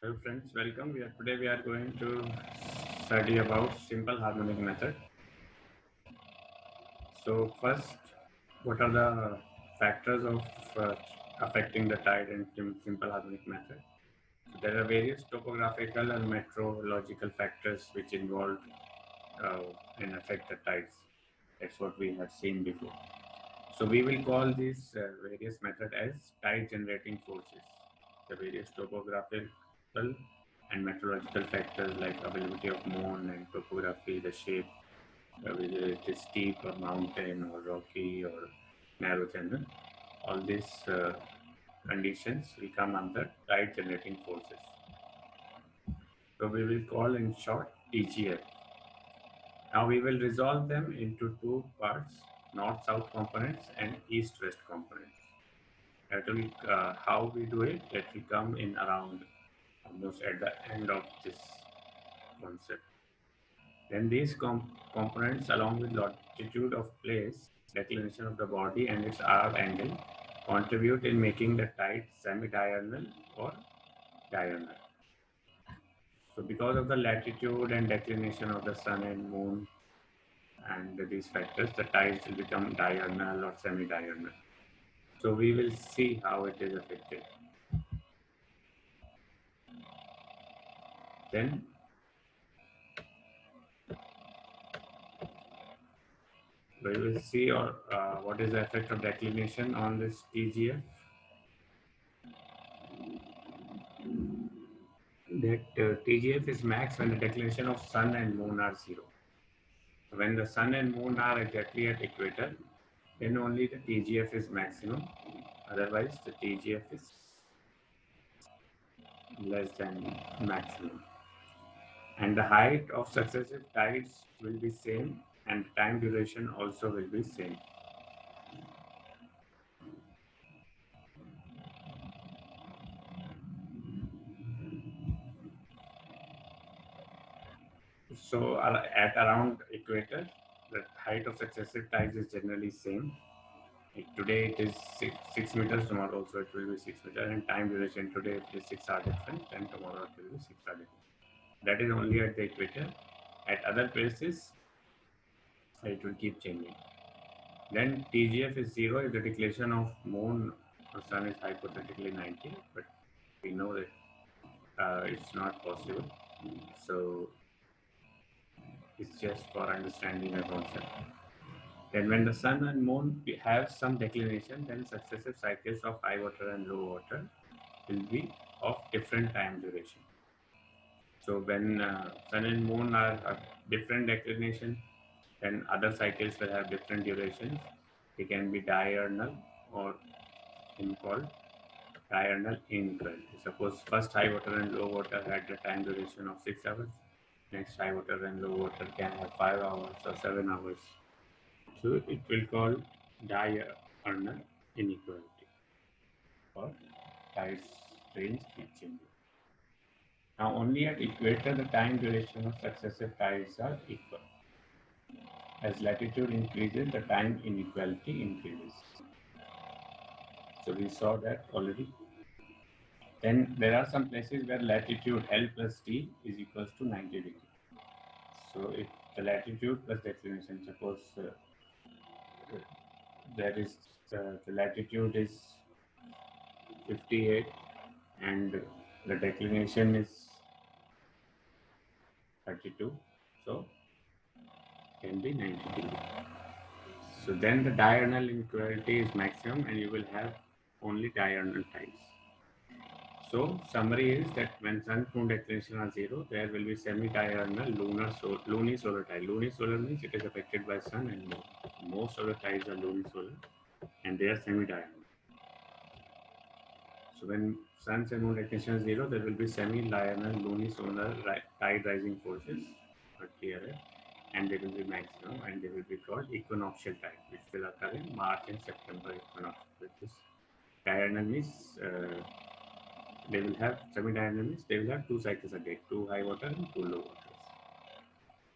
Hello friends, welcome. Today we are going to study about simple harmonic method. So first, what are the factors of affecting the tide in simple harmonic method? So there are various topographical and meteorological factors which involve uh, and affect the tides. That's what we have seen before. So we will call these various method as tide generating forces. The various topographical and meteorological factors like availability of moon and topography, the shape, whether it is steep or mountain or rocky or narrow channel. All these conditions will come under tide generating forces. So we will call in short TGF. Now we will resolve them into two parts, north-south components and east-west components. That will how we do it. That will come in around almost at the end of this concept. Then these components, along with longitude of place, declination of the body, and its arc angle, contribute in making the tide semi-diurnal or diurnal. So, because of the latitude and declination of the sun and moon, and these factors, the tides will become diurnal or semi-diurnal. So, we will see how it is affected. Then we will see what is the effect of declination on this TGF. That TGF is max when the declination of sun and moon are zero. When the sun and moon are exactly at equator, then only the TGF is maximum. Otherwise, the TGF is less than maximum. And the height of successive tides will be same, and time duration also will be same. So at around equator, the height of successive tides is generally same. Like today it is 6 meters, tomorrow also it will be 6 meters, and time duration today it is 6 hours different, and tomorrow it will be 6 hours different. That is only at the equator. At other places, it will keep changing. Then TGF is zero if the declination of moon or sun is hypothetically 90, but we know that it's not possible. So it's just for understanding a concept. Then when the sun and moon have some declination, then successive cycles of high water and low water will be of different time duration. So when sun and moon are of different declination, then other cycles will have different durations. They can be diurnal or in called diurnal inequality. Suppose first high water and low water had the time duration of 6 hours. Next high water and low water can have 5 hours or 7 hours. So it will call diurnal inequality or tides range keep changing. Now only at equator the time duration of successive tides are equal. As latitude increases, the time inequality increases. So we saw that already. Then there are some places where latitude L plus T is equals to 90 degrees. So if the latitude plus declination, suppose there is the latitude is 58 and the declination is 32, so can be 90 degrees. So then the diurnal inequality is maximum and you will have only diurnal tides. So summary is that when sun moon declination are zero, there will be semi-diurnal lunisolar tide. Lunisolar means it is affected by sun and moon. Most of the tides are lunisolar and they are semi-diurnal. So when sun and moon declination is zero, there will be semi-diurnal lunisolar tide rising forces, or TRF, and they will be maximum and they will be called equinoctial tide, which will occur in March and September equinox. Which is diurnal means they will have semi-diurnal means they will have two cycles a day, two high water and two low waters.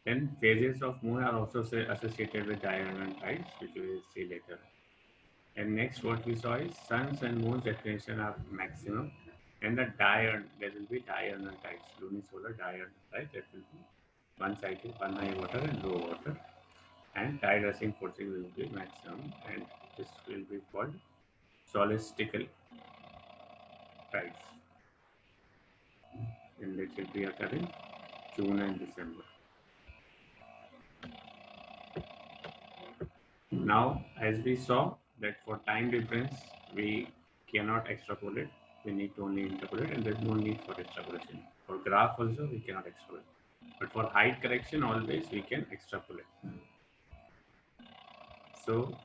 Then phases of moon are also associated with diurnal tides, which we will see later. And next, what we saw is suns and moons declination are maximum, And the diurnal, there will be diurnal tides, lunisolar diurnal, right? That will be one cycle, one high water and low water, and tide rushing forcing will be maximum, and this will be called solstical tides, and it will be occurring June and December. Now, as we saw that for time difference, we cannot extrapolate. We need to only interpolate, and there's no need for extrapolation. For graph also, we cannot extrapolate. But for height correction, always we can extrapolate. So,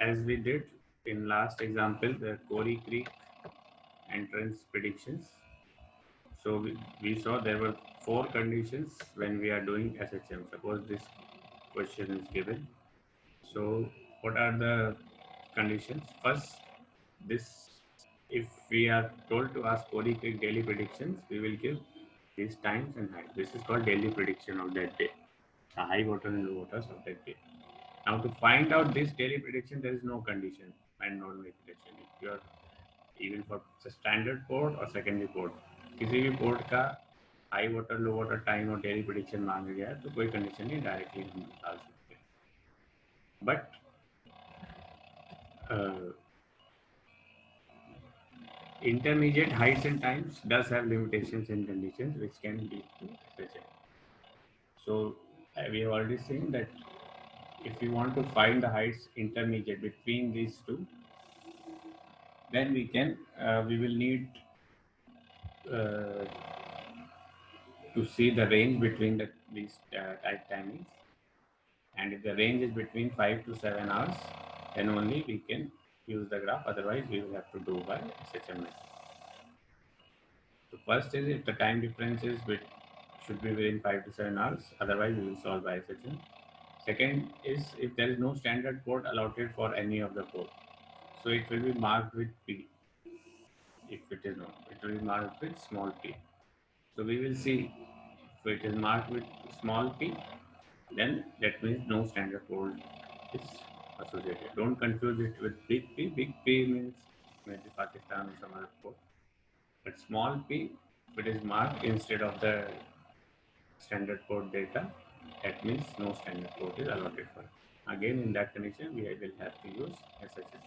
as we did in last example, the Corey Creek entrance predictions. So we saw there were four conditions when we are doing SHM. Suppose this question is given. So what are the conditions? First, this if we are told to ask Cody Creek daily predictions, we will give these times and height. This is called daily prediction of that day, the high water and low waters of that day. Now to find out this daily prediction, there is no condition and no prediction. If you are even for standard port और secondary port, किसी भी port का high water लो water time और daily prediction मांगा गया है तो कोई कंडीशन नहीं, डायरेक्टली हम निकाल सकते हैं. But intermediate heights and times does have limitations and conditions which can lead to SHM. So we have already seen that if we want to find the heights intermediate between these two, then we will need uh, to see the range between these type timings, and if the range is between 5 to 7 hours, then only we can use the graph, otherwise we will have to do by SHM method. So first is if the time difference is should be within 5 to 7 hours, otherwise we will solve by SHM. Second is if there is no standard port allotted for any of the port, so it will be marked with P. If it is not, it will be marked with small p. So we will see if it is marked with small p, then that means no standard port is associated. Don't confuse it with big P. Big P means maybe Pakistan or some other port. But small p, if it is marked instead of the standard port data, that means no standard port is allotted for it. Again, in that condition, we will have to use SHM.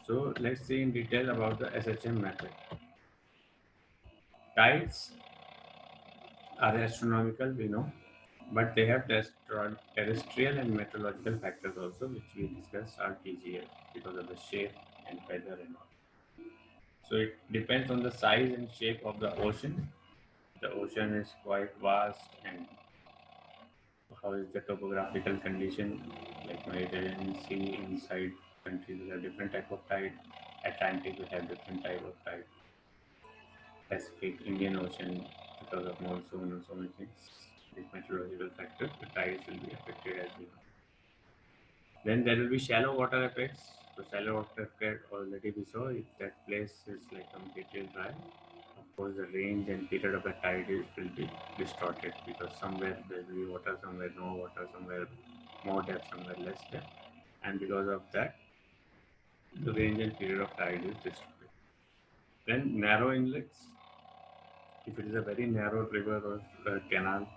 So let's see in detail about the SHM method. Tides are astronomical, we know, but they have terrestrial and meteorological factors also, which we discussed are TGF because of the shape and weather and all. So it depends on the size and shape of the ocean. The ocean is quite vast, and how is the topographical condition, like Mediterranean Sea inside countries will have different type of tide, Atlantic will have different type of tide, Pacific, Indian Ocean because of monsoon and so many things. These meteorological factors, the tides will be affected as well. Then there will be shallow water effects. So shallow water effect already we saw if that place is like completely dry. Of course, the range and period of the tide will be distorted because somewhere there will be water, somewhere no water, somewhere more depth, somewhere less depth, and because of that, the range and period of tide is distorted. Then narrow inlets. If it is a very narrow river or canal,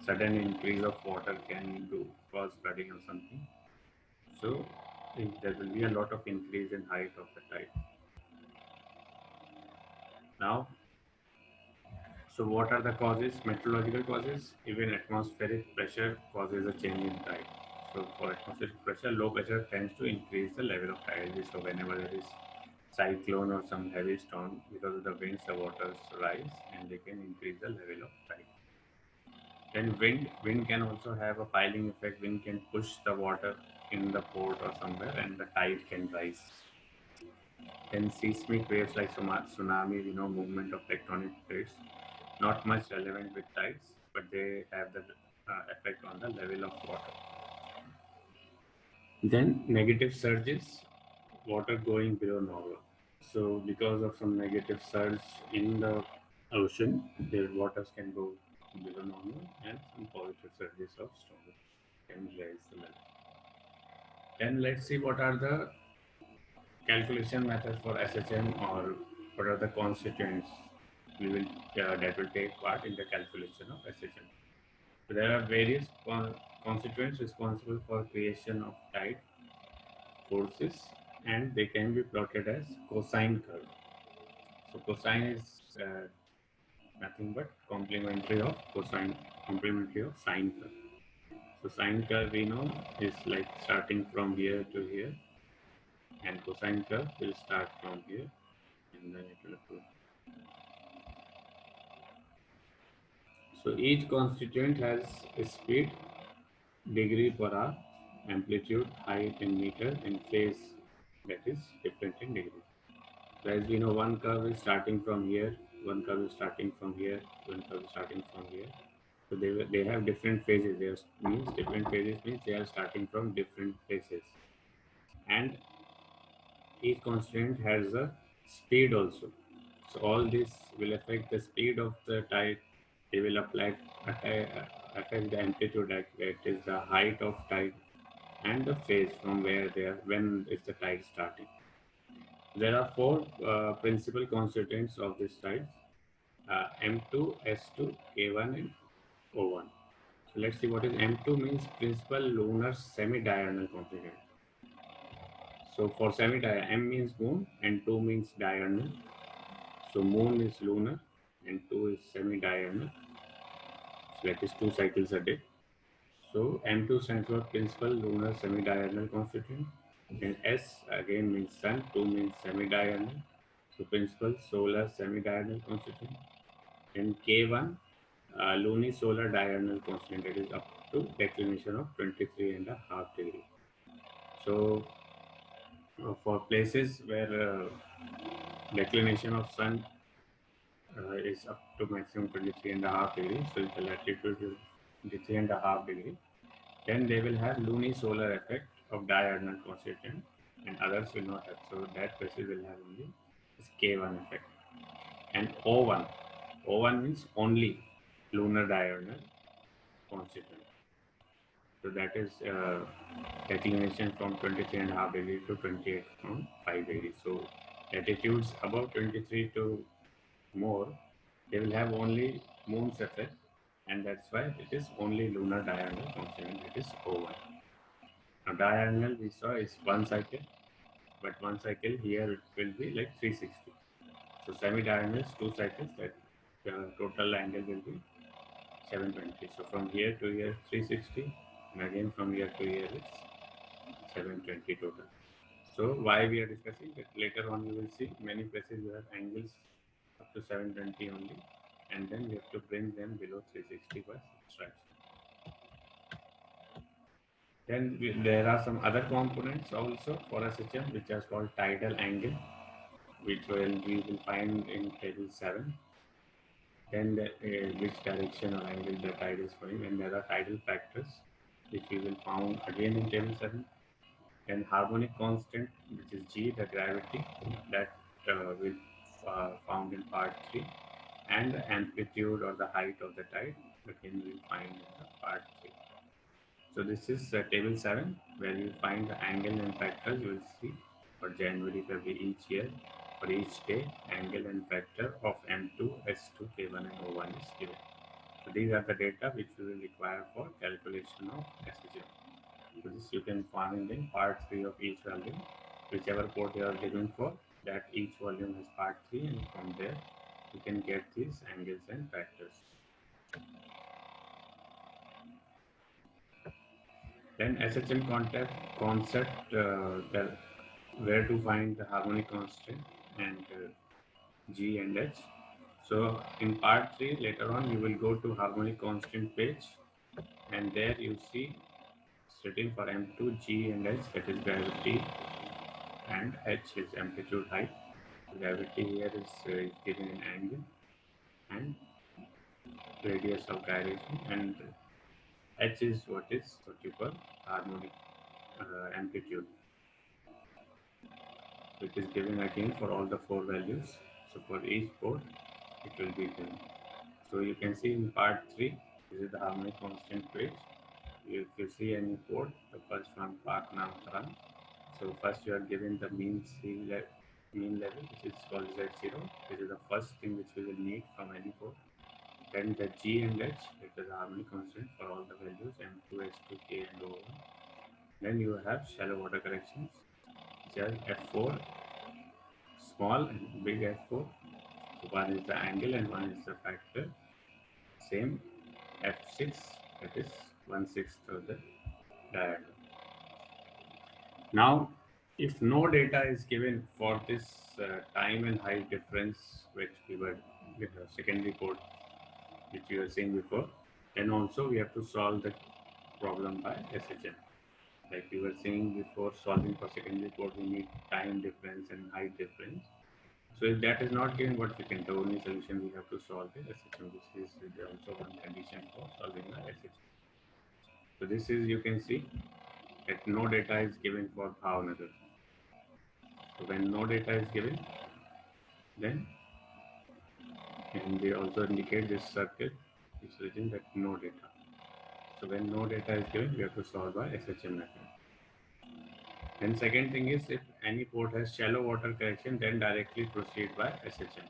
sudden increase of water can cause flooding or something. So there will be a lot of increase in height of the tide. Now, so what are the causes? Meteorological causes. Even atmospheric pressure causes a change in tide. So for atmospheric pressure, low pressure tends to increase the level of tide. So whenever there is cyclone or some heavy storm, because of the winds, the waters rise and they can increase the level of tide. Then wind can also have a piling effect. Wind can push the water in the port or somewhere, and the tide can rise. Then seismic waves like tsunami, movement of tectonic plates, not much relevant with tides, but they have the effect on the level of water. Then negative surges, water going below normal. So because of some negative surge in the ocean, the waters can go below normal, and some positive surges of storm can raise the level. Then let's see what are the calculation methods for SHM or what are the constituents we will that will take part in the calculation of SHM. So there are various constituents responsible for creation of tide forces, and they can be plotted as cosine curve. So cosine is nothing but complementary of sine curve. So sine curve we know is like starting from here to here, and cosine curve will start from here, and then it will go. So each constituent has a speed, degree per hour, amplitude, height in meter, and phase that is different in degree. So as we know, one curve is starting from here, one curve is starting from here, one curve is starting from here. So they have different phases. Means different phases means they are starting from different places, and each constraint has a speed also. So all this will affect the speed of the tide. They will affect the amplitude, like it is the height of tide, and the phase from where they are when is the tide starting. There are four principal constituents of this tide: M2, S2, K1, and O1. So let's see what is M2 means: principal lunar semi-diurnal constituent. So for semi-diurnal, M means moon and 2 means diurnal. So moon is lunar and 2 is semi-diurnal. So that is 2 cycles a day. So M2 stands for principal lunar semi-diurnal constituent. And S again means sun, 2 means semi-diurnal. So principal solar semi-diurnal constituent. And K1 lunisolar diurnal constituent, that is up to declination of 23.5 degree. So for places where declination of sun is up to maximum 23.5 degrees, so if the latitude is 23.5 degree, then they will have lunisolar effect of diurnal constituent, and others will not have. So that places will have only this K1 effect. And O1, O1 means only lunar diurnal constituent. So that is declination from 23.5 degrees to 28.5 degrees. So latitudes above 23 to more, they will have only moon's effect, and that's why it is only lunar diurnal constituent, it is O1. Now diurnal we saw is one cycle, but one cycle here it will be like 360. So semi-diurnal is two cycles, that total angle will be 720. So from here to here 360, and again from here to here it's 720 total. So why we are discussing that later on, you will see many places you have angles up to 720 only, and then we have to bring them below 360 by subtraction. Then there are some other components also for SHM which are called tidal angle, which we will find in table 7. Then which direction or angle the tide is going, and there are tidal factors which we will found again in table 7. Then harmonic constant, which is G, the gravity, that will found in part 3, and the amplitude or the height of the tide, again we find in the part 3. So this is table 7, where you find the angle and factors. You will see for January, February each year, for each day, angle and factor of M2, S2, K1 and O1 is given. So these are the data which we will require for calculation of SHM. So this you can find in part 3 of each volume, whichever port you are looking for, that each volume has part 3, and from there you can get these angles and factors. Then SHM concept, where to find the harmonic constant and G and H. So in part 3 later on you will go to harmonic constant page, and there you see setting for M2, G and H, that is gravity, and H is amplitude height. Gravity here is given in angle and radius of gyration, and H is what you call harmonic amplitude, which is given again for all the four values. So for each port, it will be given. So you can see in part 3, this is the harmonic constant page. If you see any port, the first one, Park Nam Taran. So first you are given the mean sea level, mean level, which is called Z0. This is the first thing which we will need from any port. Then the G and H, it is harmonic constant for all the values M2, H2, K and O1. Then you have shallow water corrections, which are F4, small and big F4. So one is the angle and one is the factor. Same F6, that is 1/6 of the diagonal. Now, if no data is given for this time and height difference, which we were with the secondary port, which you were saying before, then also we have to solve the problem by SHM. Like we were saying before, solving for secondary port, we need time difference and height difference. So if that is not given, what we can do, only solution we have to solve is SHM. This is also one condition for solving the SHM. So this is, you can see that no data is given for Bhavnagar. So when no data is given, then and they also indicate this circle is written that no data. So when no data is given, we have to solve by SHM method. And second thing is if any port has shallow water correction, then directly proceed by SHM.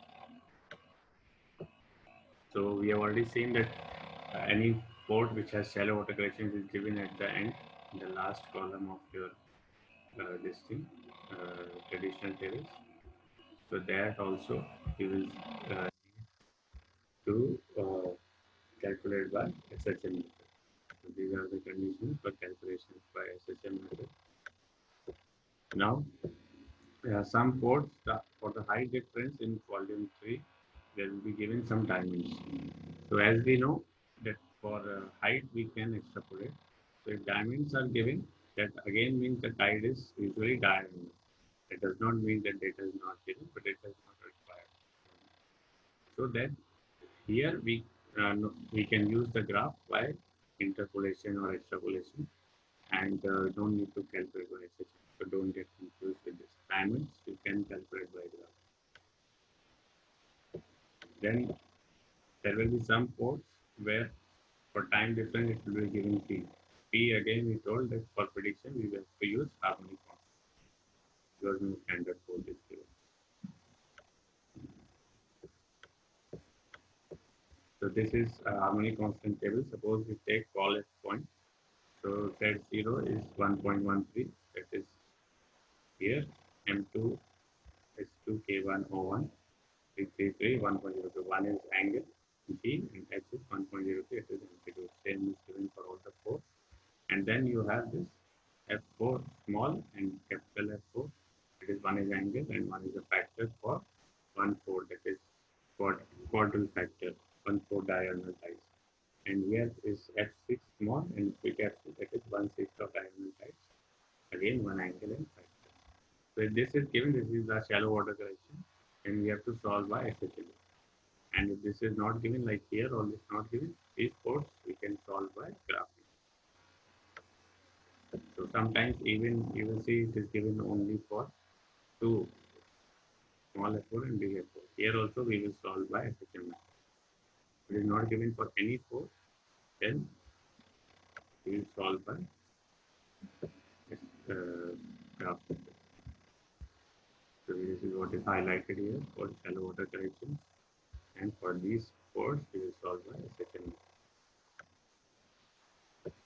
So we have already seen that any port which has shallow water correction is given at the end, in the last column of your this thing, traditional tables. So that also we will do calculate by SHM method. So these are the conditions for calculations by SHM method. Now, some ports for the height difference in volume 3, there will be given some dimensions. So as we know that for height we can extrapolate. So if dimensions are given, that again means the tide is usually diagonal. It does not mean that data is not given, but it is not required. So that here we can use the graph by interpolation or extrapolation and don't need to calculate by SHM. So don't get confused with this. Diamonds you can calculate by graph. Then there will be some ports where for time difference it will be given P. P again we told that for prediction we will have to use harmonic constant. There is no standard port is given. So this is a harmonic constant table. Suppose we take call as point. So Z0 is 1.13. That is here. M2 is 2K1O1. 333, 1.02. One is angle G and H is 1.03. It is amplitude. Same is given for all the four. And then you have this F4 small and capital F4. It is one is angle and one is a factor for 1/4. That is quadrille factor. 1/4 diagonal size. And here is F6 small and big F6. That is 1/6 of diagonal size. Again one angle and factor. So if this is given, this is the shallow water correction, and we have to solve by SHM. And if this is not given, like here, or this not given, these codes we can solve by graphing. So sometimes even you will see it is given only for two, small f4 and big f4. Here also we will solve by SHM method. If it is not given for any four, then we will solve by graph method. So this is what is highlighted here for shallow water corrections, and for these codes we will solve by SHM method.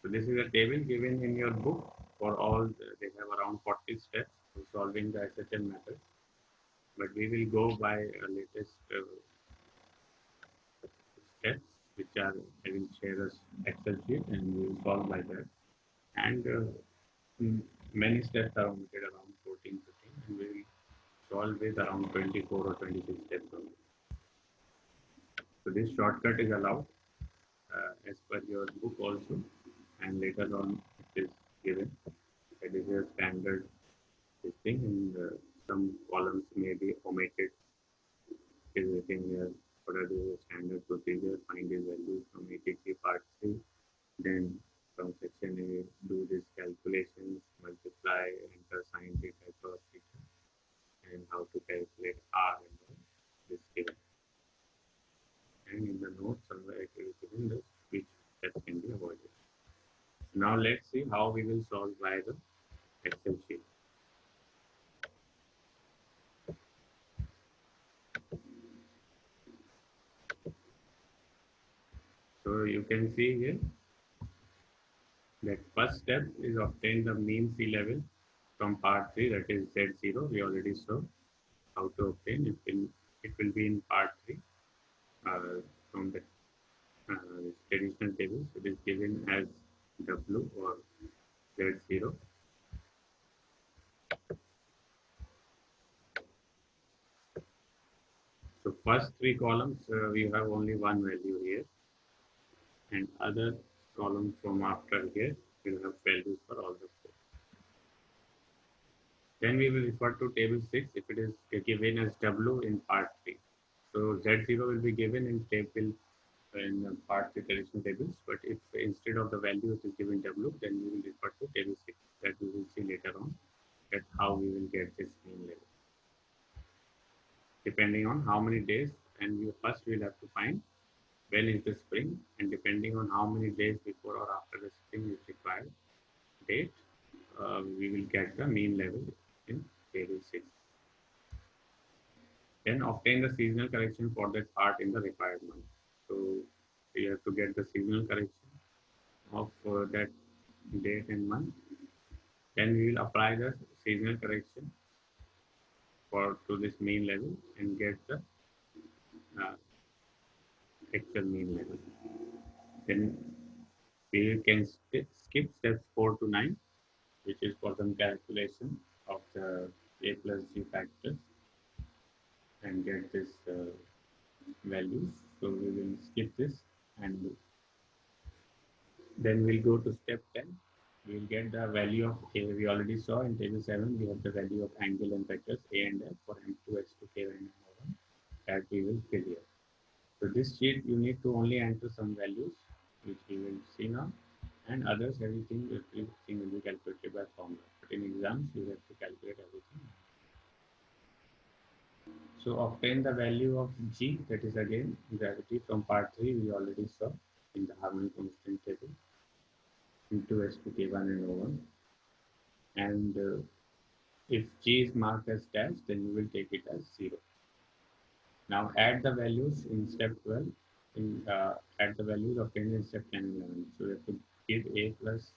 So this is a table given in your book for all, they have around 40 steps for solving the SHM method. But we will go by latest steps, which are, I will share us Excel sheet and we will solve by that. And many steps are omitted, around 14, 15, and we will solve with around 24 or 26 steps only. So this shortcut is allowed as per your book also, and later on it is given. That is a standard this thing, and some columns may be omitted. Is written here. What are the standard procedure? Find these values from ATC part 3. Then from section A, do these calculations, multiply, enter sin theta cos theta, and how to calculate R and all this given. And in the notes somewhere it will be given this which steps can be avoided. Now let's see how we will solve by the Excel sheet. So you can see here that first step is obtain the mean sea level from part 3, that is Z0. We already saw how to obtain it. It will be in part 3 from the traditional tables. It is given as W or Z0. So first three columns, we have only one value here, and other columns from after here will have values for all the four. Then we will refer to table 6 if it is given as W in part 3. So Z0 will be given in table in part 3 traditional tables, but if instead of the value it is given W, then we will refer to table 6 that we will see later on that how we will get this mean level. Depending on how many days, and we first will have to find when is the spring, and depending on how many days before or after the spring is required date, we will get the mean level in table 6. Then obtain the seasonal correction for that part in the required month. So you have to get the seasonal correction of that date and month. Then we will apply the seasonal correction for to this mean level and get the uh, actual mean level. Then we can skip steps 4 to 9, which is for some calculation of the A plus G factors and get this values. So we will skip this, and then we'll go to step 10. We'll get the value of A. We already saw in table 7, we have the value of angle and vectors A and F for M2, S2, K1, and M1 that we will fill here. So this sheet, you need to only enter some values, which we will see now, and others, everything will be calculated by formula. But in exams, you have to calculate everything. So obtain the value of G, that is again gravity from part 3, we already saw in the harmonic constant table, into S2, K1, and O1. And if G is marked as dash, then you will take it as 0. Now add the values in step 12, add the values obtained in step 10 and 11. So you have to give A plus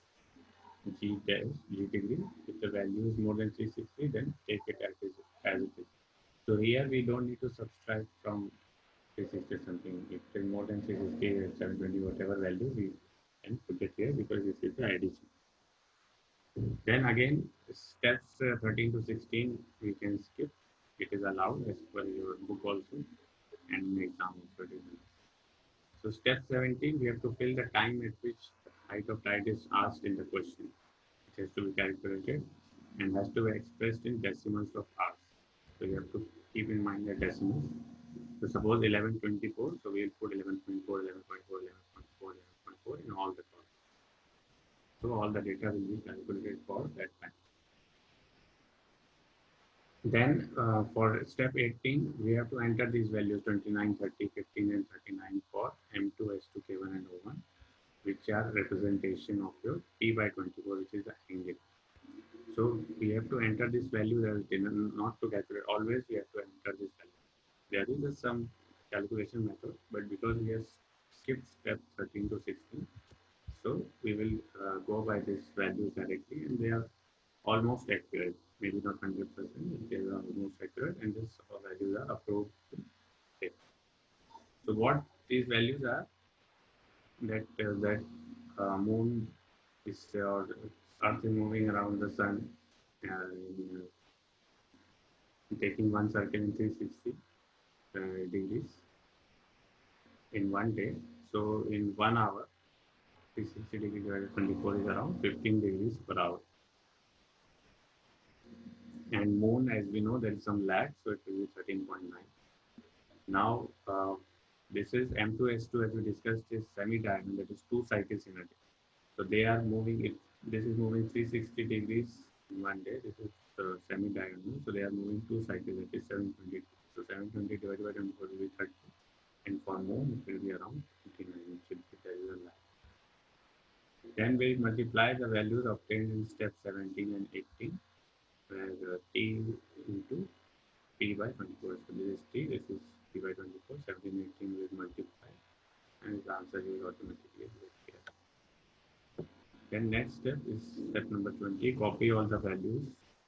G dash, G degree. If the value is more than 360, then take it as it is. So here we don't need to subtract from 360 something. If it is more than 360, 720, whatever value, we can put it here because this is the addition. Then again, steps 13 to 16, we can skip. It is allowed as per your book also and in exam also. So step 17, we have to fill the time at which the height of tide is asked in the question. It has to be calculated and has to be expressed in decimals of hours. So you have to keep in mind the decimals. So suppose 1124, so we will put 11.4, 11.4, 11.4, 11.4 in all the columns. So all the data will be calculated for that time. Then for step 18, we have to enter these values 29, 30, 15, and 39 for M2, S2, K1, and O1, which are representation of your P by 24, which is the angle. So we have to enter this value not to calculate. Always we have to enter this value. There is some calculation method, but because we have skipped step 13 to 16, so we will go by this values directly, and they are almost accurate. Maybe not 100%, but they are almost accurate, and these values are approved. So what these values are, that moon is or Earth is moving around the sun, in, taking one circle in 360 degrees in one day. So in 1 hour, 360 degrees divided 24 is around 15 degrees per hour. And moon, as we know, there is some lag, so it will be 13.9. Now, this is M2S2, as we discussed, is semi-diagonal, that is two cycles in a day. So they are moving, if this is moving 360 degrees in one day, this is semi-diagonal, so they are moving two cycles, that is 720. So 720 divided by 24 will be 30. And for moon, it will be around 29, which there is a lag. Then we multiply the values obtained in step 17 and 18, where T into P by 24. So this is T, this is P by 24, 17, 18 will multiply, and the answer answer you will automatically get here. Then next step is step number 20. Copy all the values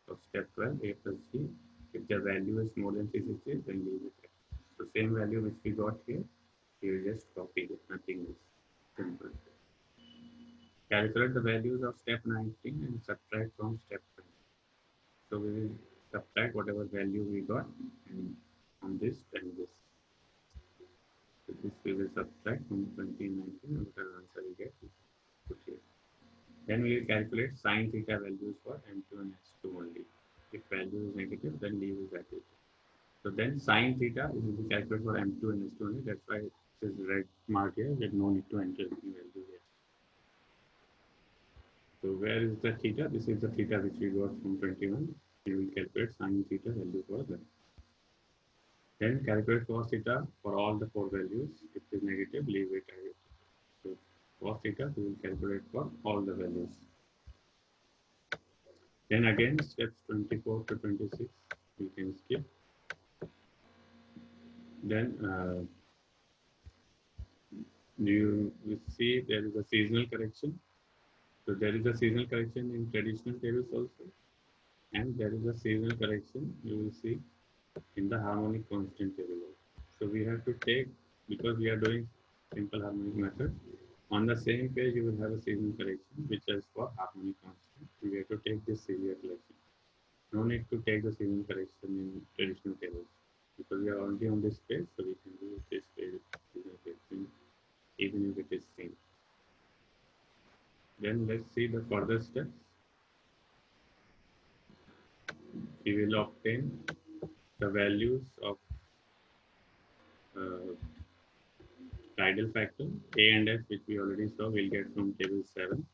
of step 12, A plus B. If the value is more than 360, then leave it. So same value which we got here, you will just copy it, nothing else. Simple. Calculate the values of step 19 and subtract from step 20. So we will subtract whatever value we got and from this and this. So this we will subtract from 2019 and whatever answer we get, put here. Then we will calculate sine theta values for M2 and S2 only. If value is negative, then leave it at it. So then sine theta will be calculated for M2 and S2 only. That's why it is red mark here. We have no need to enter any value here. So where is the theta? This is the theta which we got from 21. We will calculate sine theta value for that. Then calculate cos theta for all the four values. If it is negative, leave it as it. So cos theta we will calculate for all the values. Then again steps 24 to 26 we can skip. Then you see there is a seasonal correction. So there is a seasonal correction in traditional tables also, and there is a seasonal correction you will see in the harmonic constant table. So we have to take, because we are doing simple harmonic method, on the same page you will have a seasonal correction which is for harmonic constant. We have to take this serial collection. No need to take the seasonal correction in traditional tables because we are already on this page, so we can do this page seasonal correction even if it is same. Then let's see the further steps. We will obtain the values of tidal factor A and F, which we already saw, we'll get from table 7.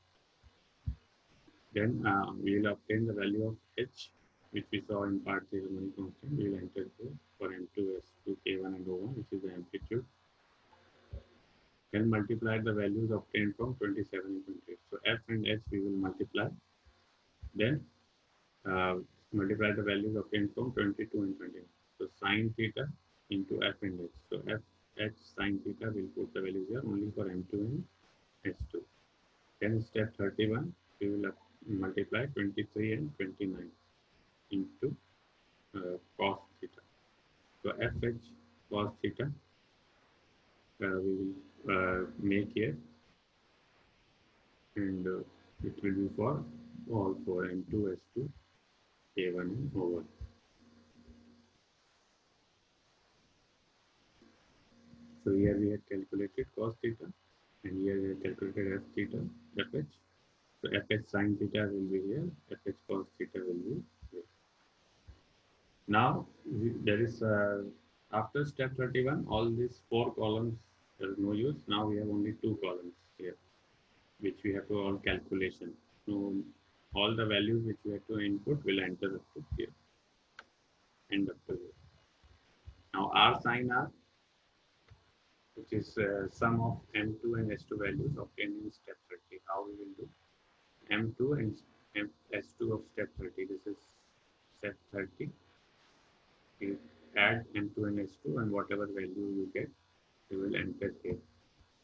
Then we will obtain the value of H, which we saw in part 3 harmonic constant. We will enter here for M2, S2, K1 and O1, which is the amplitude. Then multiply the values obtained from 27 and 28. So F and H we will multiply. Then multiply the values obtained from 22 and 29. So sine theta into F and H. So F, H sine theta will put the values here only for M2 and S2. Then step 31, we will multiply 23 and 29 into cos theta. So Fh cos theta we will make here, and it will be for all four M2, S2, K1 and O1. So here we have calculated cos theta, and here we have calculated F theta, Fh. So Fh sin theta will be here, Fh cos theta will be here. Now there is after step 31, all these four columns there is no use. Now we have only two columns here, which we have to all calculation. So all the values which we have to input will enter up to here and up to here. Now R sin R, which is sum of M2 and S2 values obtained in step 30. How we will do? M2 and S2 of step 30. This is step 30. You add M2 and S2 and whatever value you get, you will enter here.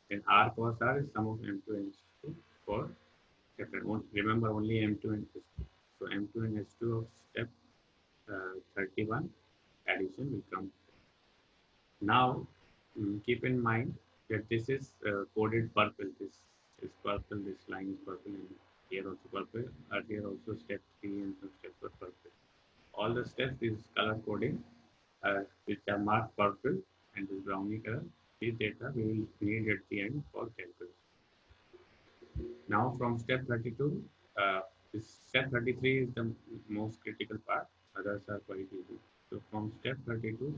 Then R cos R is sum of M2 and S2 for step 30. Remember only M2 and S2. So M2 and S2 of step 31 addition will come. Now keep in mind that this is coded purple. This is purple, this line is purple, and here also purple. Earlier also step 3 and some steps were purple. All the steps is color coding, which are marked purple and this browny color. These data we will need at the end for calculation. Now from step 32, this step 33 is the most critical part. Others are quite easy. So from step 32,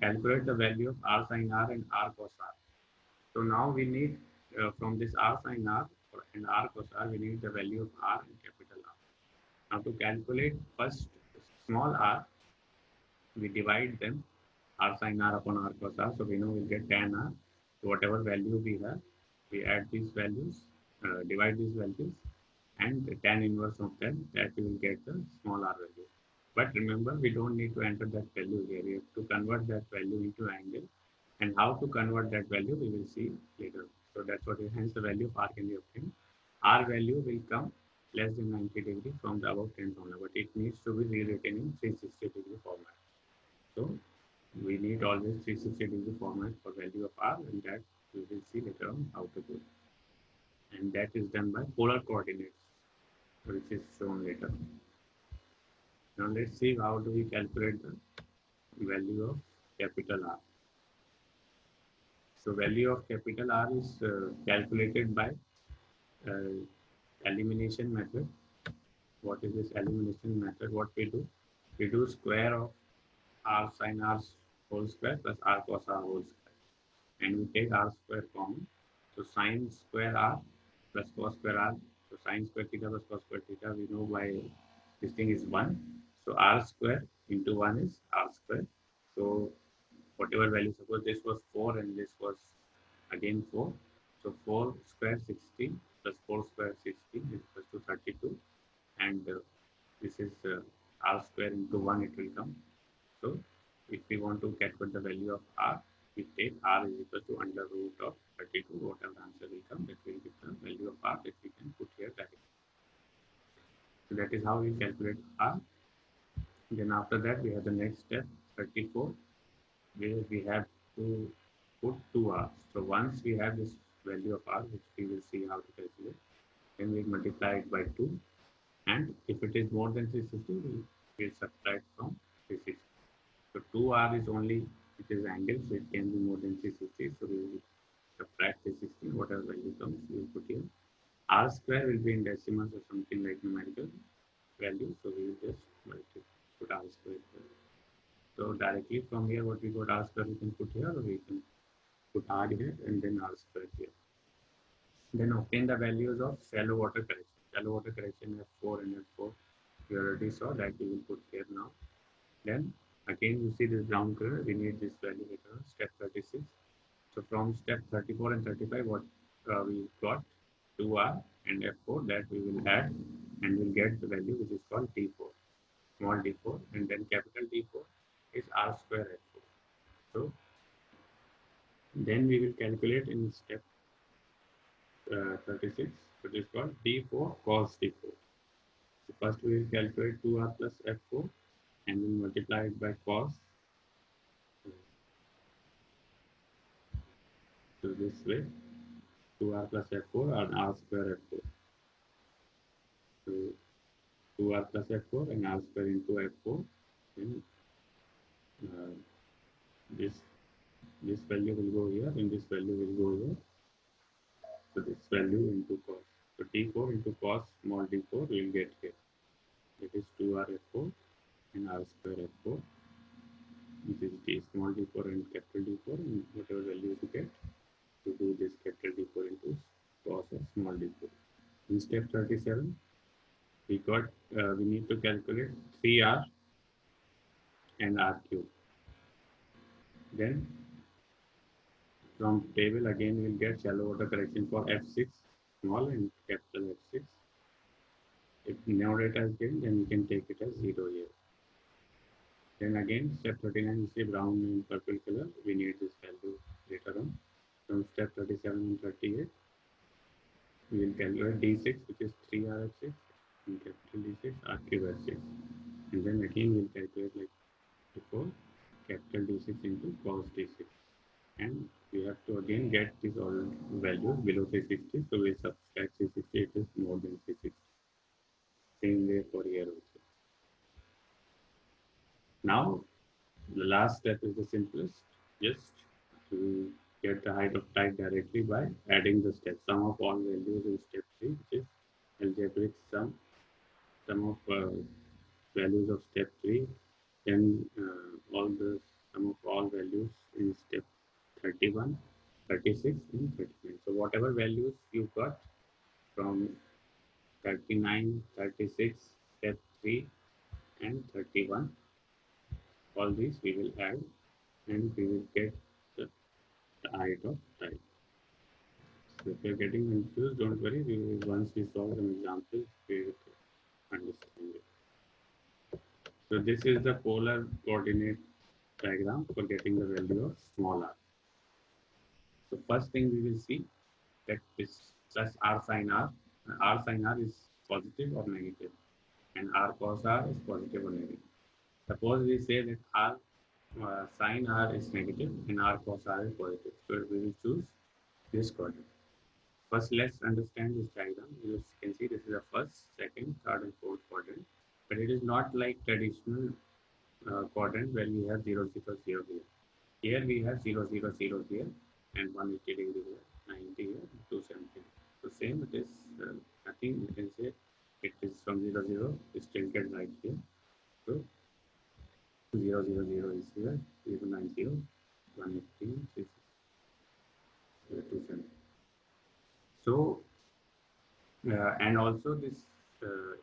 calculate the value of R sin R and R cos R. So now we need from this R sin R and R cos R, we need the value of R and capital R. Now to calculate first small r, we divide them R sin R upon R cos R. So we know we'll get tan R. So whatever value we have, we add these values, divide these values, and the tan inverse of them, that we will get the small r value. But remember, we don't need to enter that value here. We have to convert that value into angle. And how to convert that value, we will see later. So that's what it, hence the value of R can be obtained. R value will come less than 90 degree from the above 10 formula, but it needs to be rewritten in 360 degree format. So we need always 360 degree format for value of R, and that we will see later on how to do it. And that is done by polar coordinates, which is shown later. Now let's see how do we calculate the value of capital R. So value of capital R is calculated by uh, elimination method. What is this elimination method? What we do square of R sin R whole square plus R cos R whole square, and we take R square common. So sin square R plus cos square R. So sin square theta plus cos square theta, we know by this thing is 1. So R square into 1 is R square. So whatever value, suppose this was 4 and this was again 4. So 4 square 16 plus 4 square 16 is equals to 32. And this is R square into 1 it will come. So if we want to calculate the value of R, we take R is equal to under root of 32. Whatever answer will come, that will give the value of R that we can put here directly. So that is how we calculate R. Then after that, we have the next step, 34, where we have to put 2R. So once we have this value of R, which we will see how to calculate, then we multiply it by 2. And if it is more than 360, we will subtract from 360. So 2R is only, it is angle, so it can be more than 360. So we will subtract 360, whatever value comes, we will put here. R square will be in decimals or something like numerical value. So we will just put R square here. So directly from here, what we got R square, we can put here, or we can put R here and then R square here. Then obtain the values of shallow water correction. Shallow water correction F4 and F4. We already saw that we will put here now. Then again, you see this brown color, we need this value later on, step 36. So from step 34 and 35, what we got 2R and F4, that we will add and we'll get the value which is called D4, small d4, and then capital D4 is R square F4. So then we will calculate in step 36, which is called D4 cos D4. So first we will calculate 2R plus F4 and then multiply it by cos. So this way, 2R plus F4 and R square F4. So 2R plus F4 and R square into F4. Then uh, this this value will go here and this value will go here. So this value into cos. So D4 into cos small d4 we will get here. That is 2R F4 and R square F4. This is D small d4 and capital D4, and whatever value you get to do this capital D4 into cos of small d4. In step 37, we got we need to calculate 3R and R cube. Then from table again we'll get shallow water correction for F6 small and capital F6. If no data is given, then we can take it as 0 here. Then again step 39 is the brown and purple color. We need this value later on. From step 37 and 38, we will calculate D6, which is 3R F6 and capital D6 R cube F6. And then again we'll calculate like before, capital D6 into cos D6. And we have to again get these all values below 360. So we subtract 360, it is more than 360. Same way for here also. Now, the last step is the simplest, just to get the height of tide directly by adding the steps. Sum of all values in step 3, which is algebraic sum of values of step 3, then all the sum of all values in step 31, 36, and 39. So whatever values you got from 39, 36, step 3, and 31, all these we will add and we will get the height of tide. So if you're getting confused, don't worry. Once we solve some examples, we will understand it. So this is the polar coordinate diagram for getting the value of small r. So first thing we will see that this plus r sin r sin r is positive or negative, and r cos r is positive or negative. Suppose we say that r sin r is negative and r cos r is positive. So we will choose this quadrant. First, let's understand this diagram. You can see this is the first, second, third, and fourth quadrant. But it is not like traditional quadrant where we have 0, 0, 0 here. Here we have 0, 0, 0 here, and 180 degree here, 90 here, 270. So same it is nothing. You can say it is from 0, 0 is tilted right here. So 0, 0, 0 is here, 0, 90, 180, 270. So and also this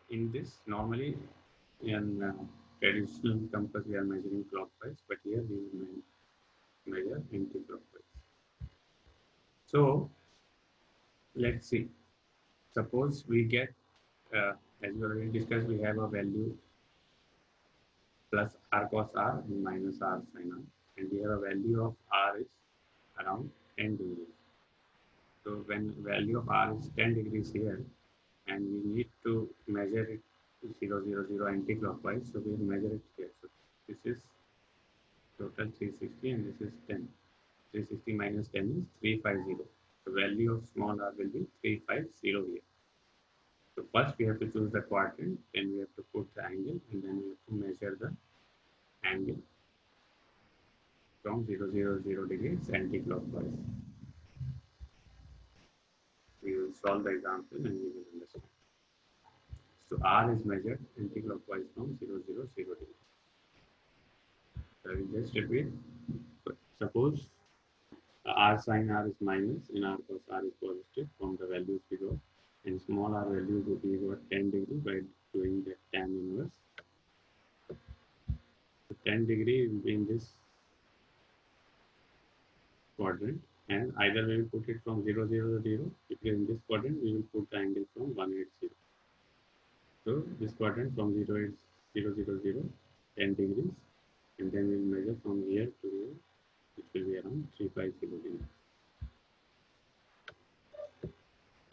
in this normally in traditional compass we are measuring clockwise, but here we will measure anti-clockwise. So let's see. Suppose we get as we already discussed, we have a value plus r cos r and minus r sin r, and we have a value of r is around 10 degrees. So when value of r is 10 degrees here, and we need to measure it 0, 0, 0 anti-clockwise, so we'll measure it here. So this is total 360 and this is 10. 360 minus 10 is 350. The value of small r will be 350 here. So first we have to choose the quadrant, then we have to put the angle, and then we have to measure the angle from 0, 0, 0 degrees anti-clockwise. We will solve the example and we will understand. So r is measured anti-clockwise from 0, 0, 0 degrees. So I will just repeat. Suppose r sin r is minus and r cos r is positive from the values we got, and small r value would be got 10 degree by doing the tan inverse. So 10 degree will be in this quadrant, and either we will put it from 0, 0, 0. If it is in this quadrant, we will put the angle from 180. So this quadrant from 0, 0, 0, 0, 10 degrees, and then we will measure from here to here, which will be around 350 degrees.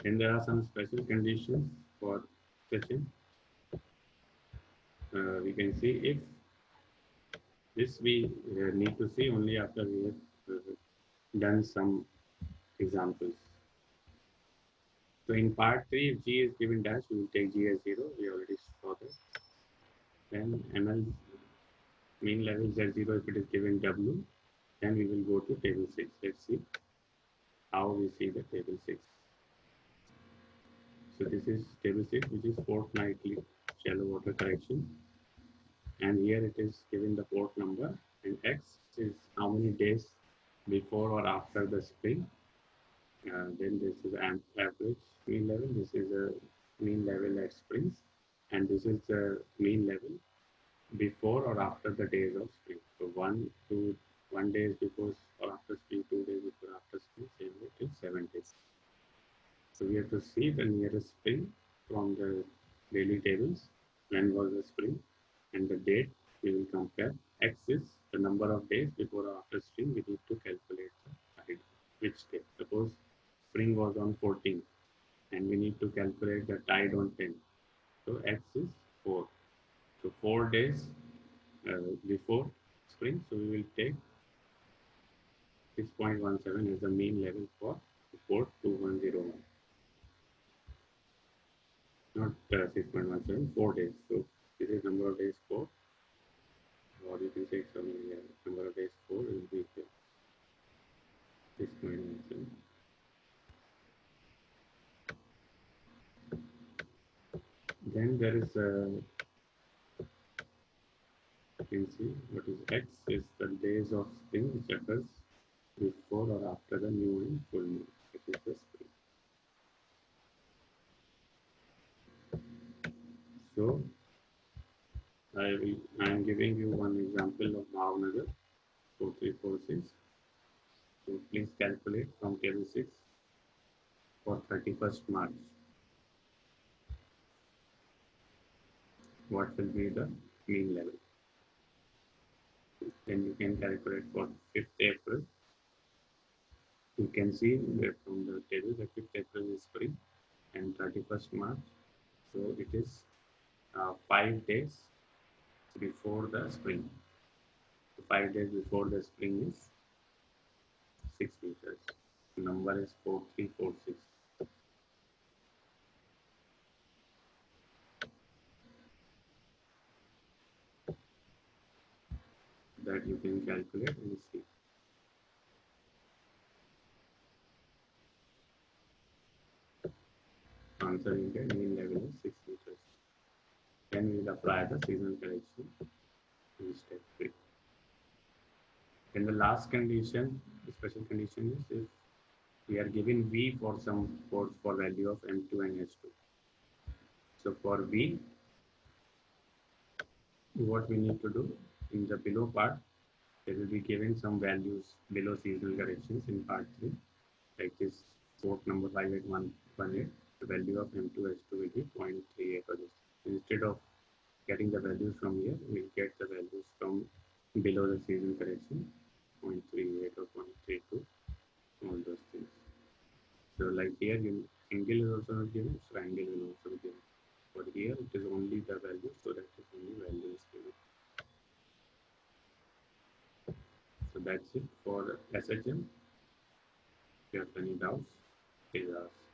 And there are some special conditions for stretching. We can see if this we need to see only after we have done some examples. So in part 3, if G is given dash, we will take G as 0. We already saw this. Then ML mean level Z0 if it is given W. Then we will go to table 6. Let's see how we see the table 6. So this is table 6, which is fortnightly shallow water correction. And here it is given the port number, and X is how many days before or after the spring. Then this is average mean level. This is a mean level at springs, and this is the mean level before or after the days of spring. So 1 days before or after spring, 2 days before or after spring, same way till 7 days. So we have to see the nearest spring from the daily tables. When was the spring and the date we will compare. X is the number of days before or after spring. We need to calculate the tide. Which day? Suppose spring was on 14 and we need to calculate the tide on 10. So X is 4. So 4 days before spring. So we will take 6.17 as the mean level for port 2101. Not 6.17, 4 days. So this is number of days 4. Or you can say it's only number of days 4 will be equal. 6.17. Then there is you can see what is X is the days of spring which occurs before or after the new and full moon. It is the spring. So I am giving you one example of Bhavnagar 4346. So please calculate from table 6 for 31st March. What will be the mean level? Then you can calculate for 5th April. You can see that from the table that 5th April is spring and 31st March. So it is 5 days before the spring. So 5 days before the spring is 6 meters. Number is 4346. That you can calculate and see. Answer in the mean level is 6 meters. Then we will apply the seasonal correction in step 3. Then the last condition, the special condition is if we are given V for some force for value of M2 and S2. So for V, what we need to do in the below part, there will be given some values below seasonal corrections in part 3, like this port number 58118, the value of M2 S2 will be 0.38 or this. Instead of getting the values from here, we'll get the values from below the seasonal correction, 0.38 or 0.32, all those things. So like here, angle is also not given, so angle will also be given. But here it is only the value, so that is only value is given. So that's it for SHM. If you have any doubts, please ask.